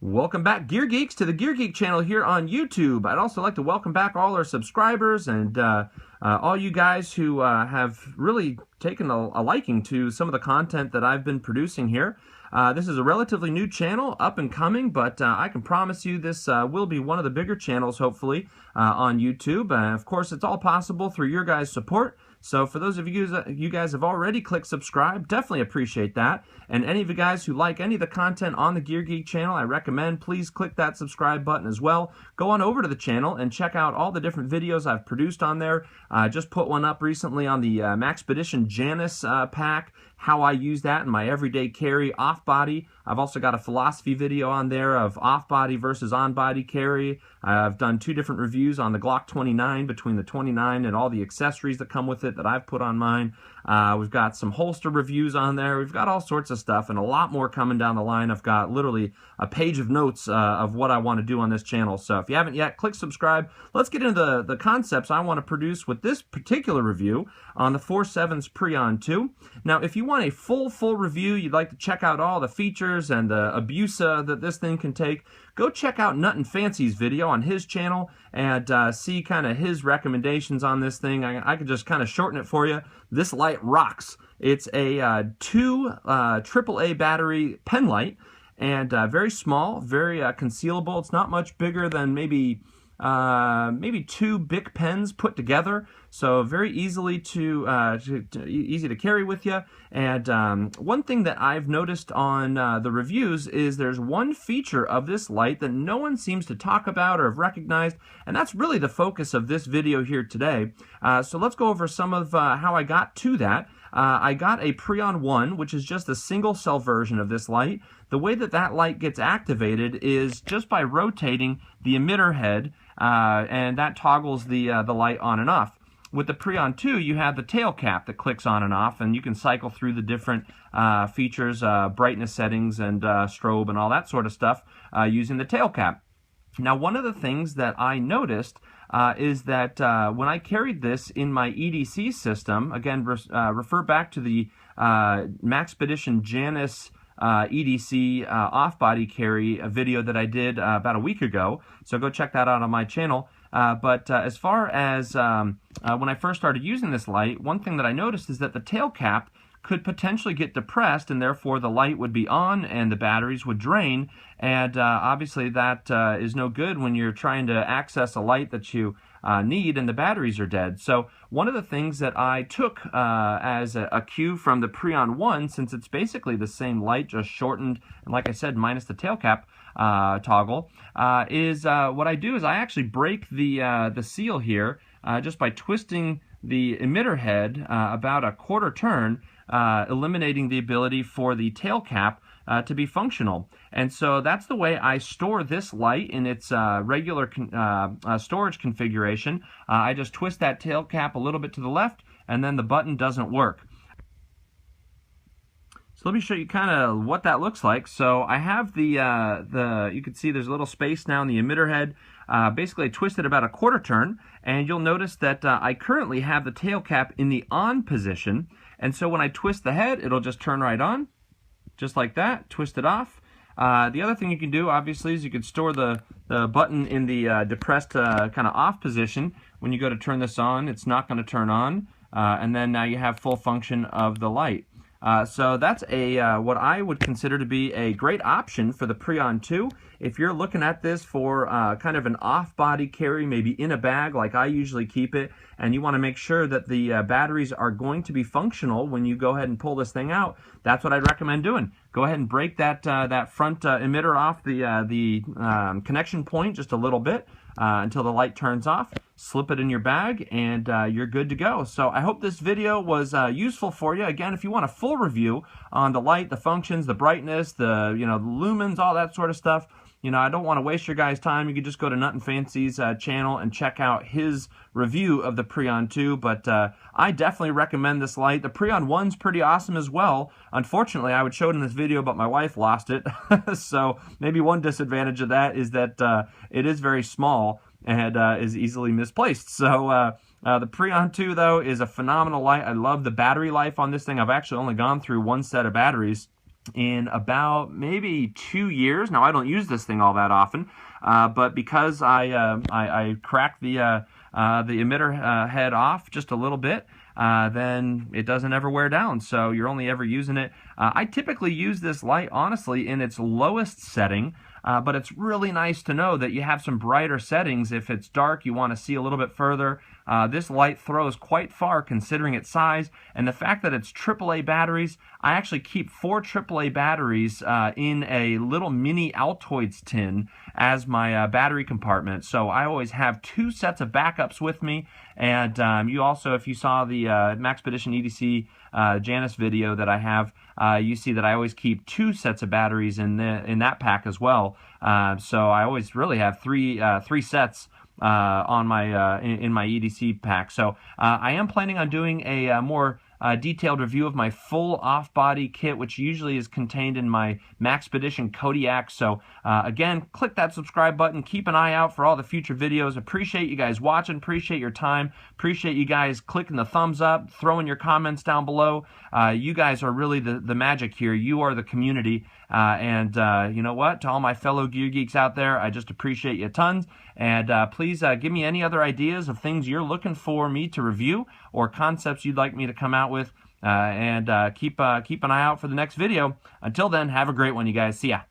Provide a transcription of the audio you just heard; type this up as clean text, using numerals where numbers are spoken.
Welcome back, Gear Geeks, to the Gear Geek channel here on YouTube. I'd also like to welcome back all our subscribers and all you guys who have really taken a liking to some of the content that I've been producing here. This is a relatively new channel, up and coming, but I can promise you this will be one of the bigger channels, hopefully, on YouTube. Of course, it's all possible through your guys' support. So for those of you guys have already clicked subscribe, definitely appreciate that. And any of you guys who like any of the content on the Gear Geek channel, I recommend please click that subscribe button as well. Go on over to the channel and check out all the different videos I've produced on there. I just put one up recently on the Maxpedition Janus pack, how I use that in my everyday carry off-body. I've also got a philosophy video on there of off-body versus on-body carry. I've done 2 different reviews on the Glock 29, between the 29 and all the accessories that come with it that I've put on mine. We've got some holster reviews on there. We've got all sorts of stuff and a lot more coming down the line. I've got literally a page of notes of what I want to do on this channel. So if you haven't yet, click subscribe. Let's get into the concepts I want to produce with this particular review on the Four Sevens Preon 2. Now, if you want a full review, you'd like to check out all the features and the abuse that this thing can take, go check out Nutnfancy's video on his channel and see kind of his recommendations on this thing. I could just kind of shorten it for you. This light rocks. It's a 2 AAA battery pen light, and very small, very concealable. It's not much bigger than maybe 2 Bic pens put together, so very easily easy to carry with you. And one thing that I've noticed on the reviews is there's one feature of this light that no one seems to talk about or have recognized, and that's really the focus of this video here today. So let's go over some of how I got to that. I got a Preon 1, which is just a single cell version of this light. The way that light gets activated is just by rotating the emitter head, and that toggles the light on and off. With the Preon 2, you have the tail cap that clicks on and off, and you can cycle through the different features, brightness settings and strobe and all that sort of stuff using the tail cap. Now, one of the things that I noticed is that when I carried this in my EDC system, again, refer back to the Maxpedition Janus EDC off-body carry video that I did about a week ago, so go check that out on my channel. But as far as when I first started using this light, one thing that I noticed is that the tail cap could potentially get depressed, and therefore the light would be on and the batteries would drain. And obviously that is no good when you're trying to access a light that you need and the batteries are dead. So one of the things that I took as a cue from the Preon 1, since it's basically the same light, just shortened, and like I said, minus the tail cap toggle, is what I do is I actually break the seal here just by twisting the emitter head about a quarter turn, eliminating the ability for the tail cap to be functional. And so that's the way I store this light in its regular storage configuration. I just twist that tail cap a little bit to the left, and then the button doesn't work. So let me show you kind of what that looks like. So I have you can see there's a little space now in the emitter head. Basically, I twisted about a quarter turn, and you'll notice that I currently have the tail cap in the on position. And so when I twist the head, it'll just turn right on, just like that, twist it off. The other thing you can do, obviously, is you can store the button in the depressed kind of off position. When you go to turn this on, it's not going to turn on, and then now you have full function of the light. So that's what I would consider to be a great option for the Preon 2. If you're looking at this for kind of an off-body carry, maybe in a bag like I usually keep it, and you want to make sure that the batteries are going to be functional when you go ahead and pull this thing out, that's what I'd recommend doing. Go ahead and break that front emitter off the connection point just a little bit until the light turns off. Slip it in your bag, and you're good to go. So I hope this video was useful for you. Again, if you want a full review on the light, the functions, the brightness, the the lumens, all that sort of stuff, I don't want to waste your guys' time. You can just go to Nutnfancy's channel and check out his review of the Preon 2, but I definitely recommend this light. The Preon 1's pretty awesome as well. Unfortunately, I would show it in this video, but my wife lost it. So maybe one disadvantage of that is that it is very small and is easily misplaced. So the Preon 2, though, is a phenomenal light. I love the battery life on this thing. I've actually only gone through 1 set of batteries, in about maybe 2 years. Now, I don't use this thing all that often, but because I cracked the emitter head off just a little bit, then it doesn't ever wear down, so you're only ever using it. I typically use this light, honestly, in its lowest setting, but it's really nice to know that you have some brighter settings. If it's dark, you want to see a little bit further. This light throws quite far considering its size, and the fact that it's AAA batteries. I actually keep 4 AAA batteries in a little mini Altoids tin as my battery compartment, so I always have 2 sets of backups with me. And you also, if you saw the Maxpedition EDC Janus video that I have, you see that I always keep 2 sets of batteries in that pack as well. So I always really have three sets on my in my EDC pack. So I am planning on doing a more detailed review of my full off-body kit, which usually is contained in my Maxpedition Kodiak. So again, click that subscribe button. Keep an eye out for all the future videos. Appreciate you guys watching. Appreciate your time. Appreciate you guys clicking the thumbs up, throwing your comments down below. You guys are really the magic here. You are the community. And you know what? To all my fellow gear geeks out there, I just appreciate you tons. And please give me any other ideas of things you're looking for me to review or concepts you'd like me to come out with. And keep an eye out for the next video. Until then, have a great one, you guys. See ya.